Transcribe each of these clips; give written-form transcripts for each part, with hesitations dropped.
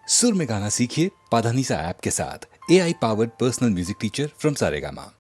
सुर में गाना सीखिए पाधानीसा ऐप के साथ। AI powered personal music teacher from Saregama.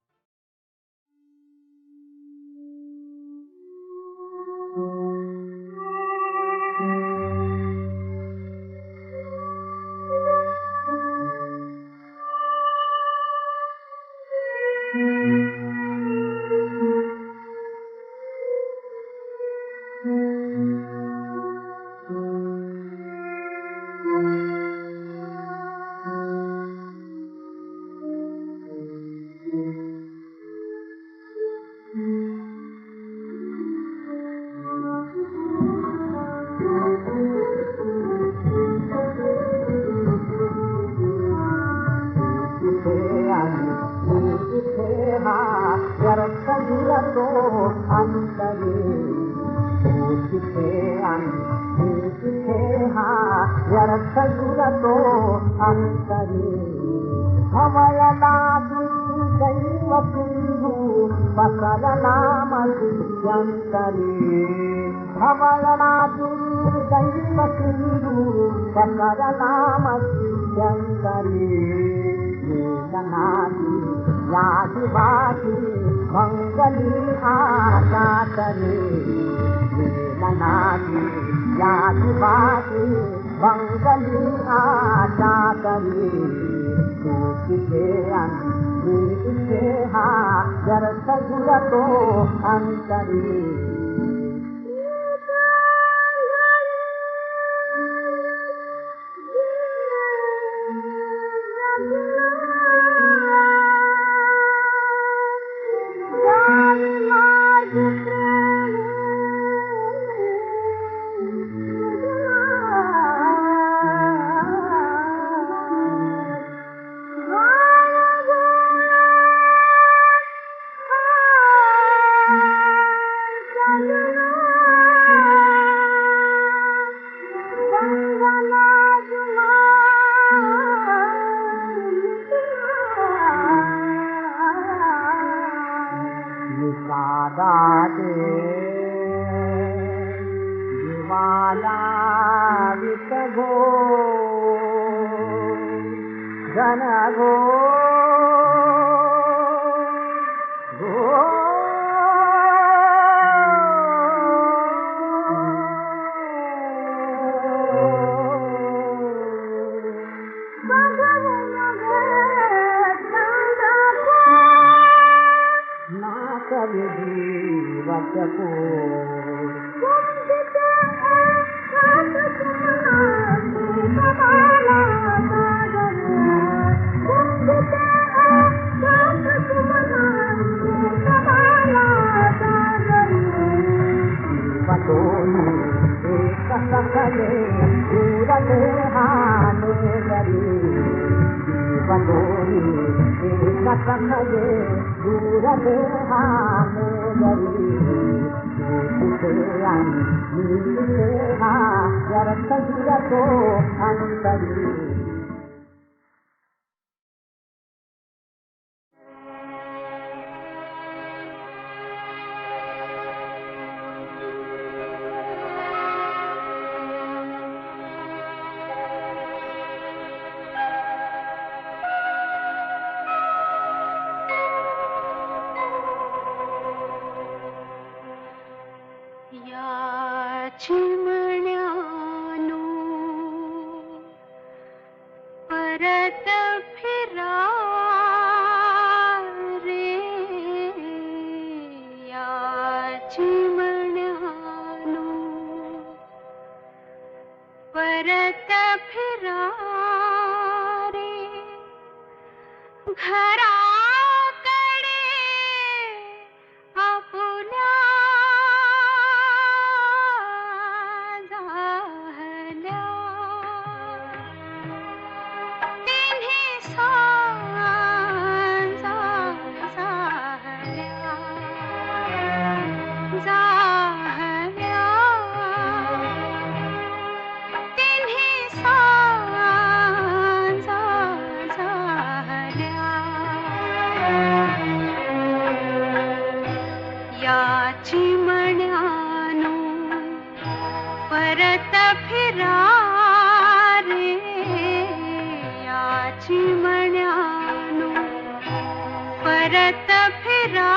परत फिरा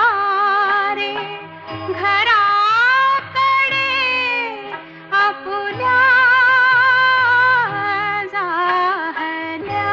रे घराकडे आपुल्या जाहल्या.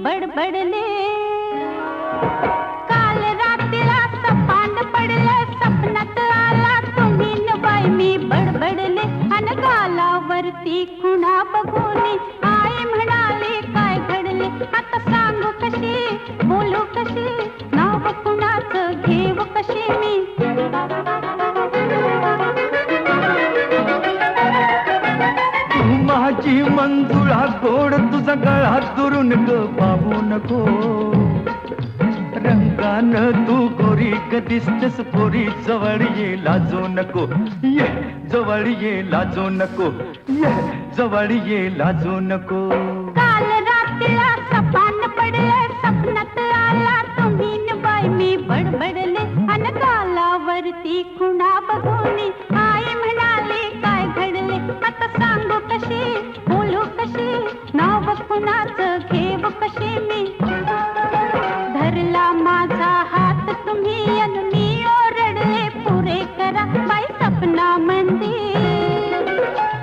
बडबडले काल रात्रीला सपान पडलं सपनात आला तुम्ही न बाई मी बडबडले अन गालावरती खुणा बघून आई म्हणाले काय घडले आता सांगू कशी बोलू कशी नाव कुणाचं घेऊ कशी मी माझी मंजुळा गोड तुझा गळा दुरून ग पाहू नको रंगान तू गोरी ग दिसतेस पोरी जवळ ये लाजू नको ये जवळ ये लाजू नको ये जवळ ये लाजू नको काल रात्रीला सपान पडलं सपनात आला तुम्ही न बाई मी बडबडले अन गालावरती खुणा बघून आई म्हणाले काय घडले आता सांगू कशी बोलू कशी नाव कुणाचं घेऊ कशी मी धरला माझा हात तुम्ही अन मी ओरडले पुरे करा बाई सपना मंदिर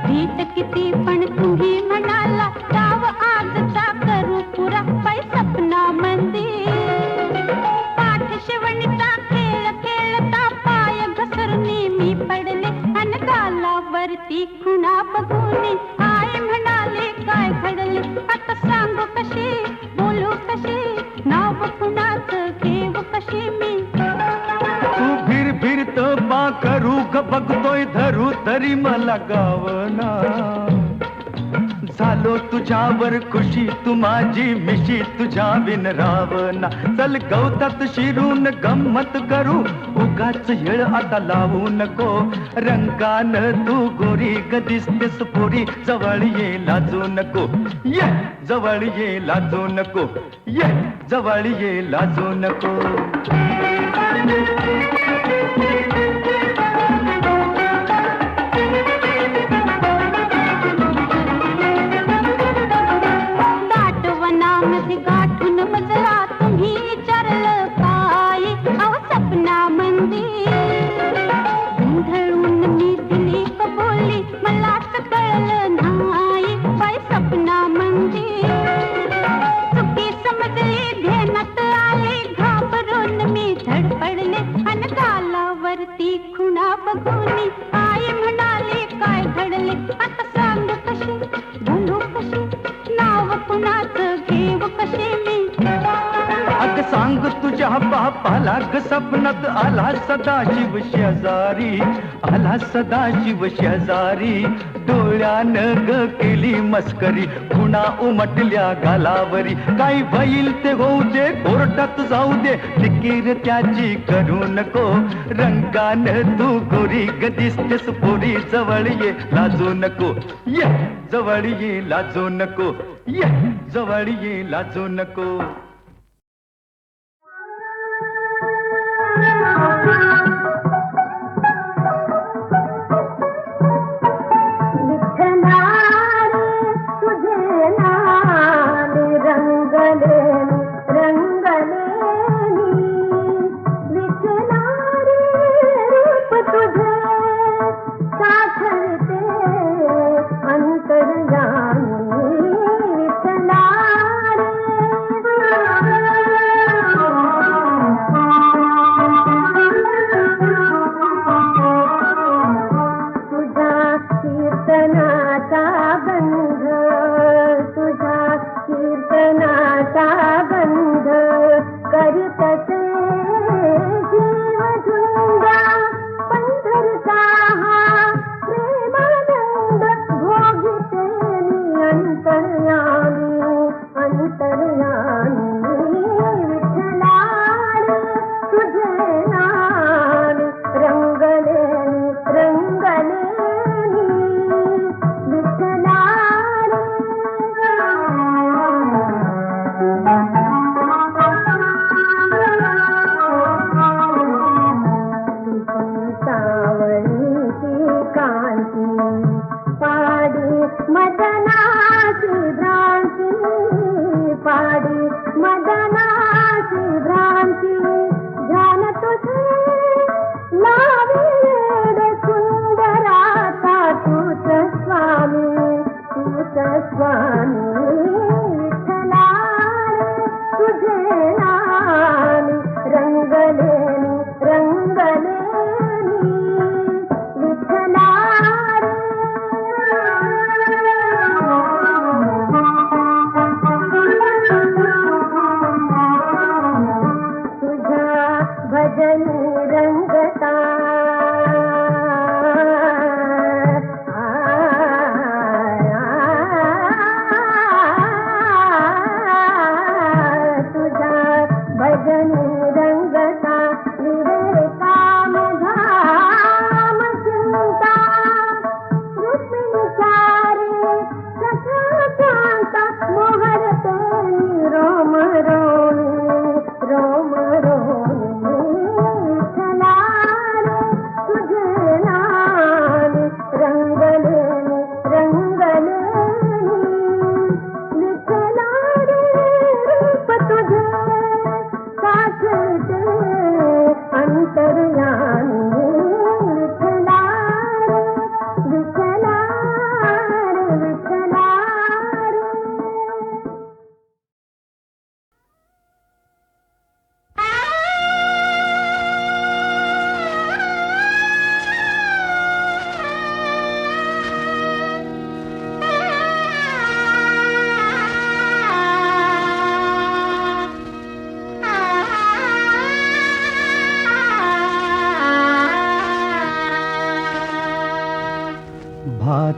भीत किती पण तुम्ही म्हणाला डाव आजचा करू पुरा बाई सपना मंदिर पाठ शिवणीचा खेळ खेळता पाय घसरणी मी पडले अन गालावरती खुणा बघून आई म्हणाले काय घडले आता सांगू कशी बोलू कशी नाव कुणाचं घेऊ कशी मी तू फिर फिरत बा करू ग बघतोय धरू तरी मला गावना झालो तुझ्यावर खुशी तू माझी मिशी तुझ्या बिन रावना चल गवतात शिरून गंमत करू उगाच येळ आता लावू नको रंगान तू गोरी ग दिसतेस पोरी जवळ ये लाजू नको ये जवळ ये लाजू नको ये जवळ ये लाजू नको गाठून मजला तुम्ही विचारलं काय अहो सपना मंदिर गोंधळून मी दिली कबोली मलाच कळलं नाही बाई सपना मंदिर चुकी समजली ध्यानात आले घाबरून मी धडपडले अन गालावरती खुणा बघून आई म्हणाले काय घडले आता सांग कशी बोलू कशी नाव कुणाचं घेऊ कशी मी अग सांग तुझ्या बाप आला ग सपनात आला सदाशिव शेजारी, आला सदाशिव शेजारी. डोळ्यानं ग केली मस्करी, खुणा उमटल्या गालावरी. काही भईल ते होऊ दे, कोर्टात जाऊ दे, फिकीर त्याची करू नको. रंगानं तू गोरी ग दिसतेस पोरी, जवळ ये लाजू नको. ये जवळ ये लाजू नको, ये जवळ ये लाजू नको.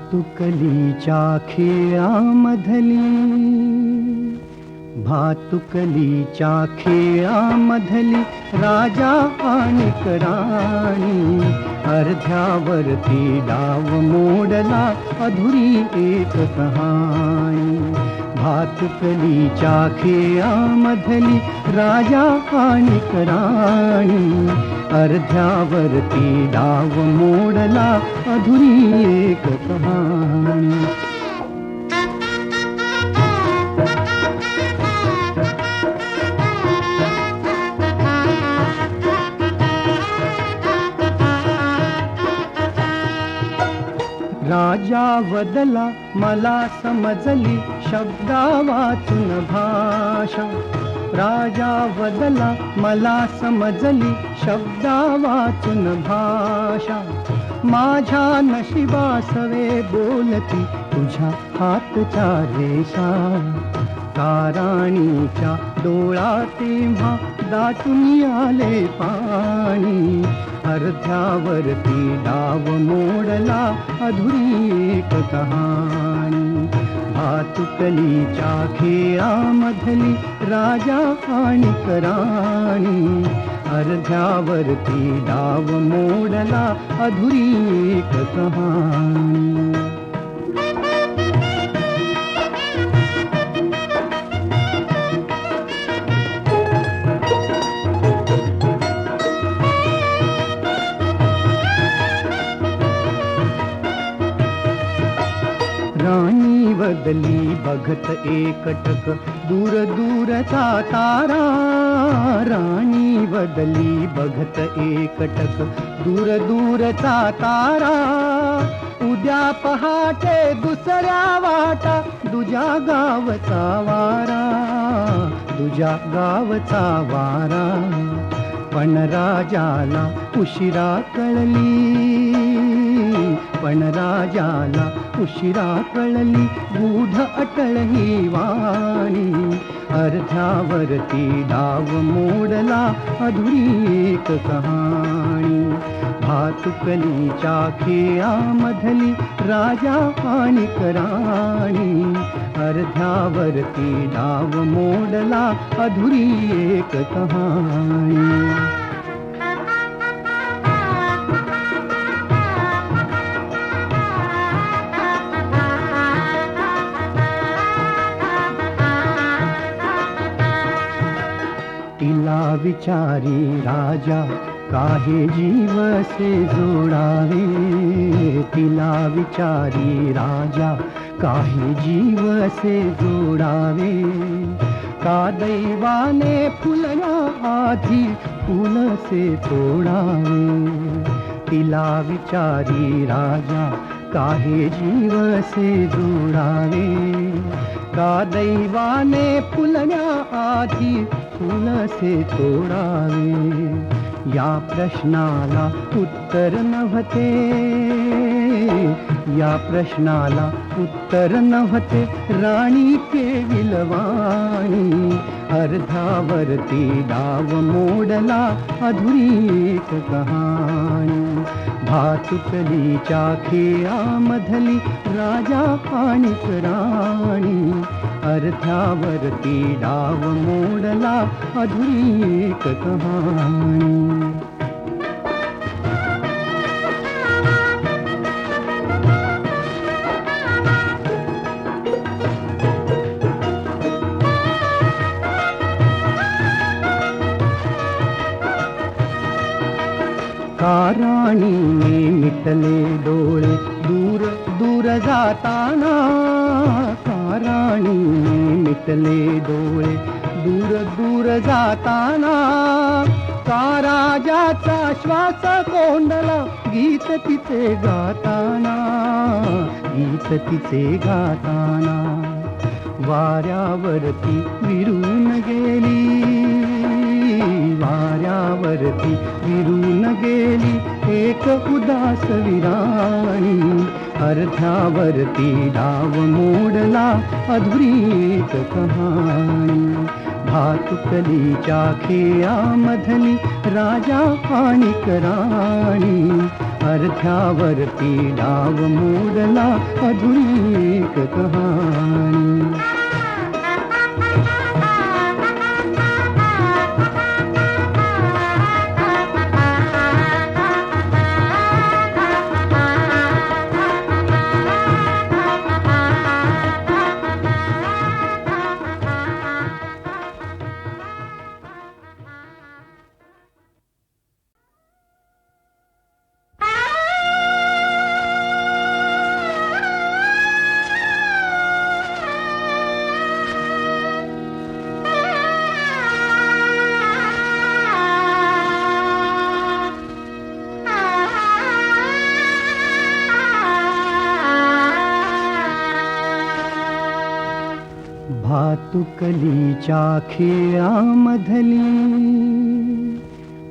भातुकलीच्या खेळामधली, भातुकलीच्या खेळामधली राजा आणि राणी. अर्ध्यावरती डाव मोडला अधुरी एक कहाणी. भातुकलीच्या खेळामधली राजा आणि राणी. अर्ध्यावरती डाव मोडला अधुरी एक कहाणी. राजा वदला मला समजली शब्दा वाचून भाषा. राजा वदला मला समजली शब्दा वाचून भाषा. माझ्या नशिबासवे बोलती तुझ्या हातच्या रेषा. राणीच्या डोळा तेव्हा दाटून आले पाणी. अर्ध्यावरती डाव मोडला अधुरी एक कहाणी. भातुकलीच्या खेळामधली राजा आणि राणी. अर्ध्यावरती डाव मोडला अधुरी एक कहाणी. राणी बदली बघत एकटक दूर दूरचा तारा. राणी बदली बघत एकटक दूर दूरचा तारा. उद्या पहाटे दुसऱ्या वाटा दुजा गावचा वारा. दुजा गावचा वारा. पण राजाला उशिरा कळली. पण राजाला उशिरा कळली गूढ अटळ ही वाणी. अर्ध्यावरती डाव मोडला अधुरी एक कहाणी. भातुकलीच्या खेळामधली राजा आणि राणी. अर्ध्यावरती डाव मोडला अधुरी एक कहाणी. तिला विचारी राजा काहे जीव से जोडावे. तिला विचारी राजा काहे जीव से जोडावे. का दैवाने फुलया आधी फूल से तोडावे. तिला विचारी राजा काहे जीव से जोडावे. का दैवाने फुलया आधी फूल से तोडावे. या प्रश्नाला उत्तर नव्हते. या प्रश्नाला उत्तर नव्हते राणी केविलवाणी. अर्ध्यावरती डाव मोडला अधुरी एक कहाणी. भातुकलीच्या खेळामधली राजा आणि राणी. अर्ध्यावरती डाव मोडला अधुरी एक कहाणी. का राणीने मिटले डोळे दूर दूर जाताना. का राणीने मिटले डोळे दूर दूर जाताना. का राजाचा श्वास कोंडला गीत तिचे गाताना. गीत तिचे गाताना. वाऱ्यावरती विरून गेली. वाऱ्यावरती विरून गेली एक उदास विराणी. अर्ध्यावरती डाव मोडला अधुरी एक कहाणी. भातुकलीच्या खेळामधली राजा आणि राणी. अर्ध्यावरती डाव मोडला अधुरी एक कहाणी. भातुकलीच्या खेळामधली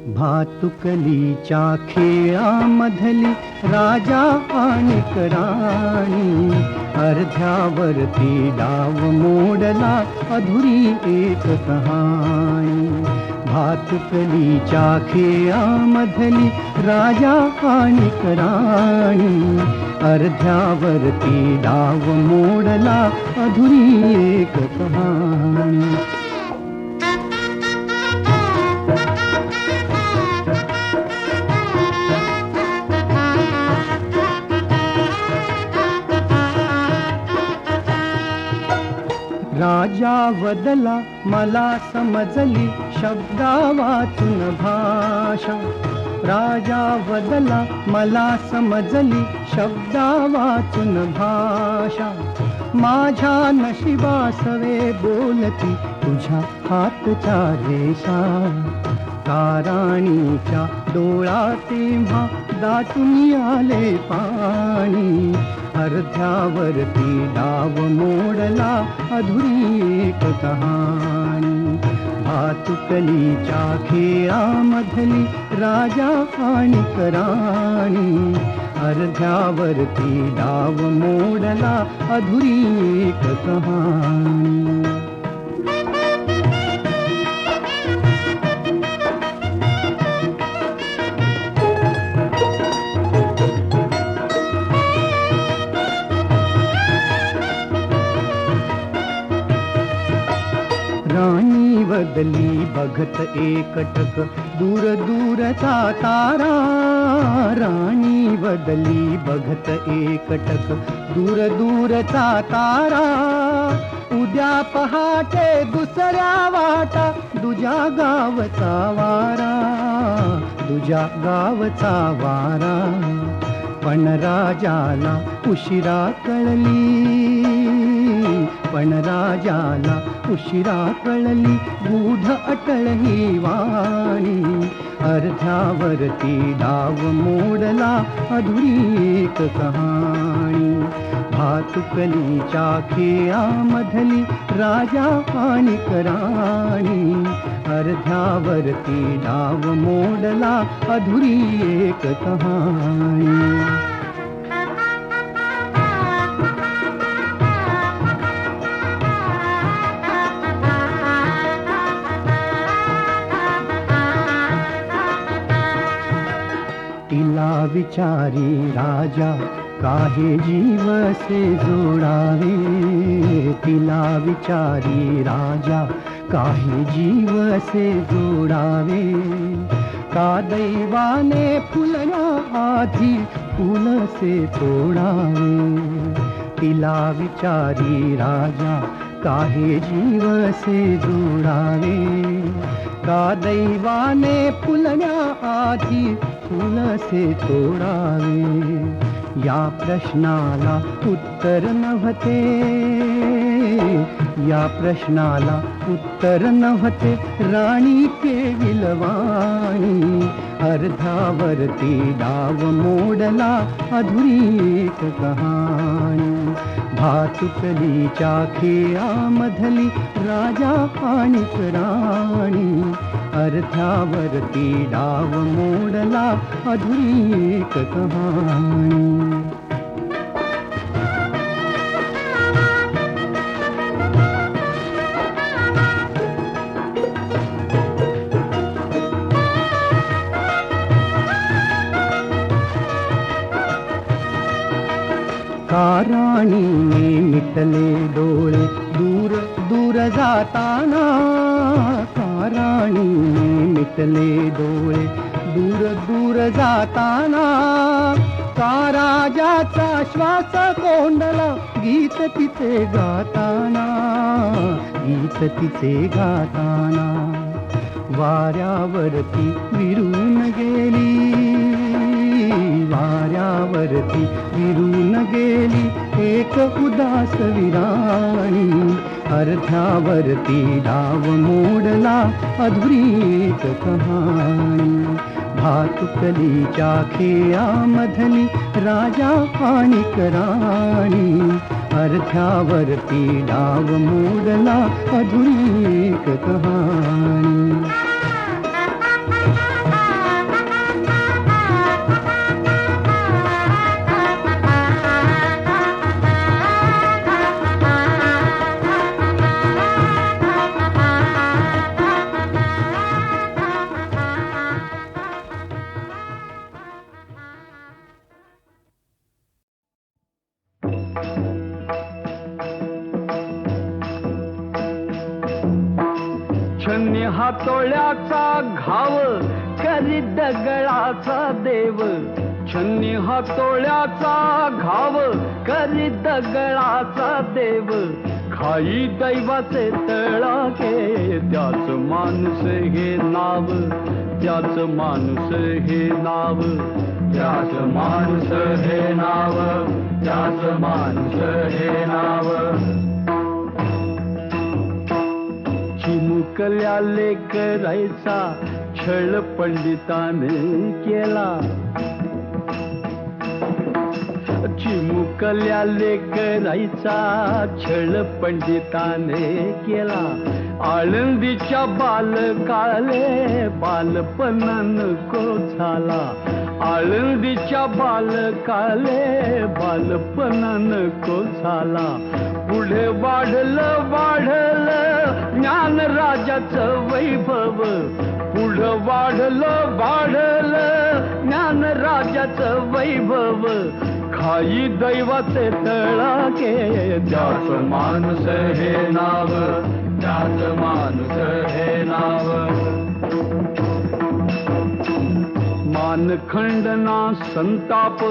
भातुकलीच्या खेळामधली राजा आणि राणी, अर्ध्यावरती डाव मोडला अधुरी एक कहाणी. भातुकलीच्या खेळामधली राजा आणि राणी, अर्ध्यावरती डाव मोडला अधुरी एक कहाणी. राजा वदला मला समजली शब्दा वाचून भाषा. राजा वदला मला समजली शब्दा वाचून भाषा. माझ्या नशिबासवे बोलती तुझ्या हातच्या रेषा. ताराणीच्या डोळा तेव्हा दाटून आले पाणी, अर्ध्यावरती डाव मोडला अधुरी एक कहाणी. भातुकलीच्या खेळामधली राजा आणि राणी, अर्ध्यावरती डाव मोडला अधुरी एक कहाणी. राणी बदली बघत एकटक दूर दूरचा तारा. राणी बदली बघत एकटक दूर दूरचा तारा. उद्या पहाटे दुसऱ्या वाटा दुजा गावचा वारा, दुजा गावचा वारा. पण राजाला उशिरा कळली, पण राजाला उशिरा कळली गूढ अटळ ही वाणी. अर्ध्यावरती डाव मोडला अधुरी एक कहाणी. भातुकलीच्या खेळामधली राजा आणि राणी, अर्ध्यावरती डाव मोडला अधुरी एक कहाणी. तिला विचारी राजा काहे जीव से जोडावे. तिला विचारी राजा काहे जीव से जोडावे. का दैवाने फुलना आधी फूल से तोडावे. तिला विचारी राजा काहे जीव से जोडावे. का दैवाने फुलण्या आधी फूल से तोडावे. या प्रश्नाला उत्तर नव्हते, या प्रश्नाला उत्तर नव्हते राणी केविलवाणी. अर्ध्यावरती डाव मोडला अधुरी एक कहाणी. भातुकलीच्या खेळामधली राजा आणि राणी, अर्ध्यावरती डाव मोडला अधुरी एक कहाणी. का राणीने मिटले डोळे दूर दूर जाताना. का राणीने मिटले डोळे दूर दूर जाताना. का राजाचा श्वास कोंडला गीत तिचे गाताना, गीत तिचे गाताना. वाऱ्यावरती विरून गेली, वाऱ्यावरती विरून गेली एक उदास विराणी. अर्ध्यावरती डाव मोडला अधुरी एक कहाणी. भातुकलीच्या खेळामधली राजा आणि राणी, अर्ध्यावरती डाव मोडला अधुरी एक कहाणी. हातोळ्याचा घाव करी दगडाचा देव, छन्नी हातोळ्याचा घाव करी दगडाचा देव, खाई दैवाचे तळाके त्याच माणूस हे नाव, त्याच माणूस हे नाव, त्याच माणूस हे नाव, त्याच माणूस हे नाव. चिमुकल्या लेकरायचा छळ पंडिताने केला, चिमुकल्या लेकरायचा छळ पंडिताने केला. आळंदीच्या बालकाले बालपण नको झाला, आळंदीच्या बालकाले बालपण नको झाला. पुढे वाढलं वाढलं ज्ञान राजाचं वैभव, पुढं वाढलं वाढलं ज्ञान राजाचं वैभव, खाई दैवाचे तळाके त्याच माणूस हे नाव, त्याच माणूस हे नाव. मानखंडना संताप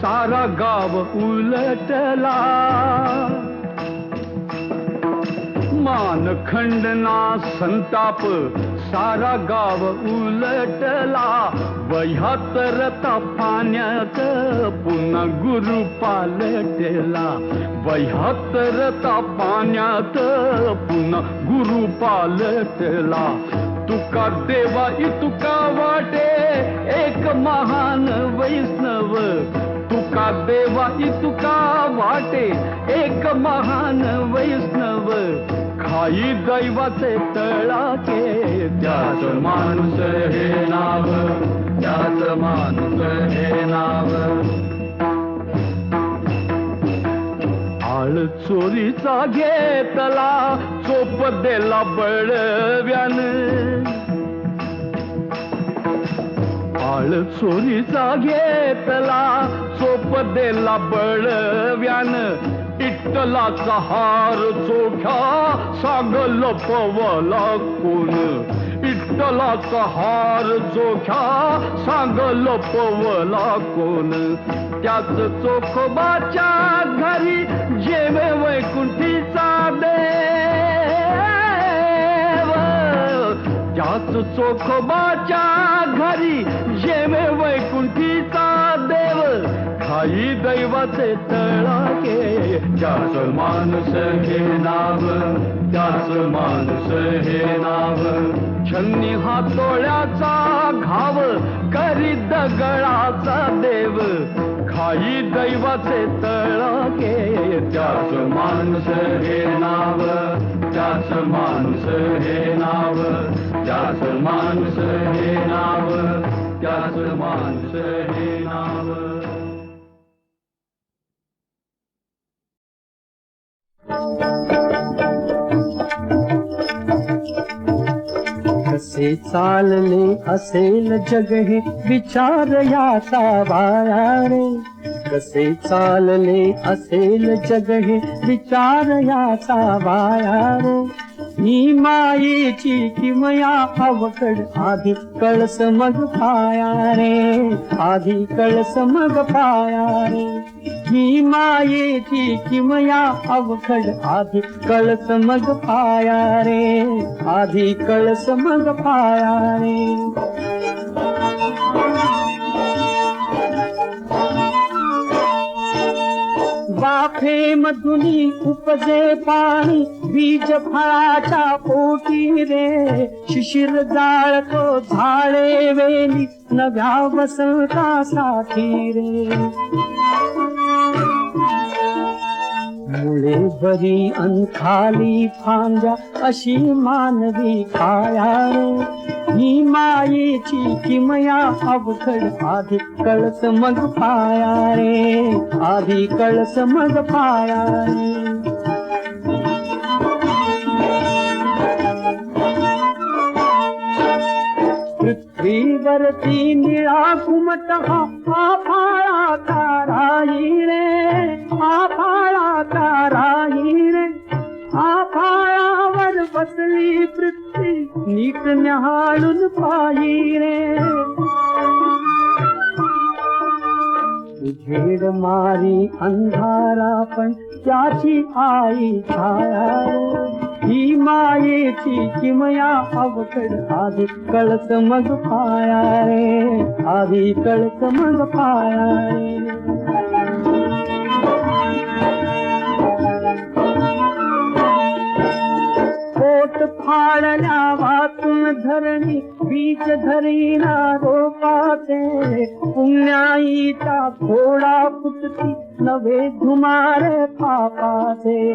सारा गाव उलटला, मानखंडना संताप सारा गाव उलटला. वह्यातर तापाण्यात पुन्हा गुरु पालटला, वह्यातर तापाण्यात पुन्हा गुरु पालटला. तुका देवा इतुका वाटे एक महान वैष्णव, तुका देवा इतुका वाटे एक महान वैष्णव, खाई दैवाचे तळाके त्याच माणूस हे नाव, त्याच माणूस हे नाव. आळ चोरीचा घेतला चोप देला बळव्यान, आळ चोरीचा घेतला चोप देला बळव्यान. इट्टलाचा हार चोख्या सागल पवला कोण, इट्टलाचा हार चोख्या सागल पवला कोण. त्याच चोखोबाच्या घरी जेवे वैकुंठीचा देव, त्याच चोखोबाच्या घरी जेवे वैकुंठीचा देव, खाई दैवाचे तळाके त्याच माणूस हे नाव, त्याच माणूस हे नाव. छन्नी हातोळ्याचा घाव करी दगडाचा देव, खाई दैवाचे तळाके त्याच माणूस हे नाव, त्याच माणूस हे नाव, त्याच माणूस हे नाव, त्याच माणूस हे नाव. कसे चालले असेल जग हे विचार याचा बाळा रे, कसे चालले असेल जग हे विचार याचा बाळा रे. ही मायेची किमया अवकड आधी कळस मग पाया रे, आधी कळस मग पाया रे. ही मायेची किमया अवखड आधी कळस मग पाया रे, आधी कळस मग पाया रे. वाफे मधुनी उपजे पाणी बीज फळाच्या पोटी रे, शिशिर जाळतो झाडे वेली नव्या वसंतासाठी रे. मुळे बरी अंखाली फांद्या अशी मानवी काया रे. ही मायेची किमया अवघड आधी कळस मग पाया रे, आधी कळस मग पाया रे. पृथ्वीवरती निळा घुमट हा फाळाचा राही रे, हा फाळाचा राही रे. हा फाळावर बसली पृथ्वी नीट न्याहाळून पाही रे उजेड मारी अंधारा पण त्याची आई छाया ही मायेची किमया अवघड आधी कळत मग पाया रे आधी कळत मग पाया रे पोट फाळल्या वाचून धरणी बीज धरीना रोपाचे पुण्याईचा थोडा फुटती नवे धुमार पापाचे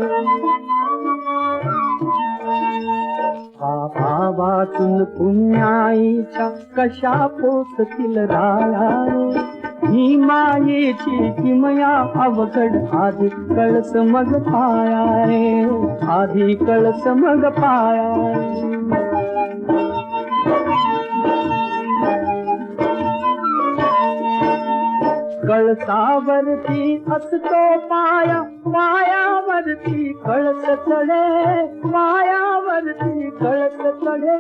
पापा वाचून पुण्याईच्या कशा पोचतील राया ही मायेची किमया अवघड आधी कळस मग पाया रे आधी कळस मग पाया कळसावरती असतो पाया पायावरती कळस चढे पायावरती कळस चढे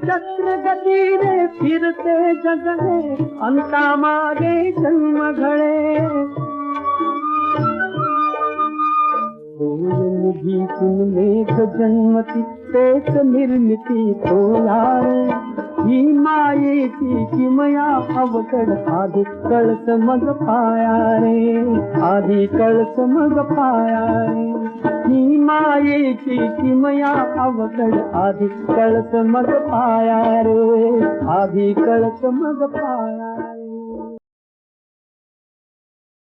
चक्र गतीने फिरते जगणे अंता मागे जन्म घडे निधीतून मेघ जन्मती तेच निर्मिती तोलार ही मायेची किमया अवघड आधी कळस मग पाया रे आधी कळस मग पाया रे ही मायेची किमया अवघड आधी कळस मग पाया रे आधी कळस मग पाया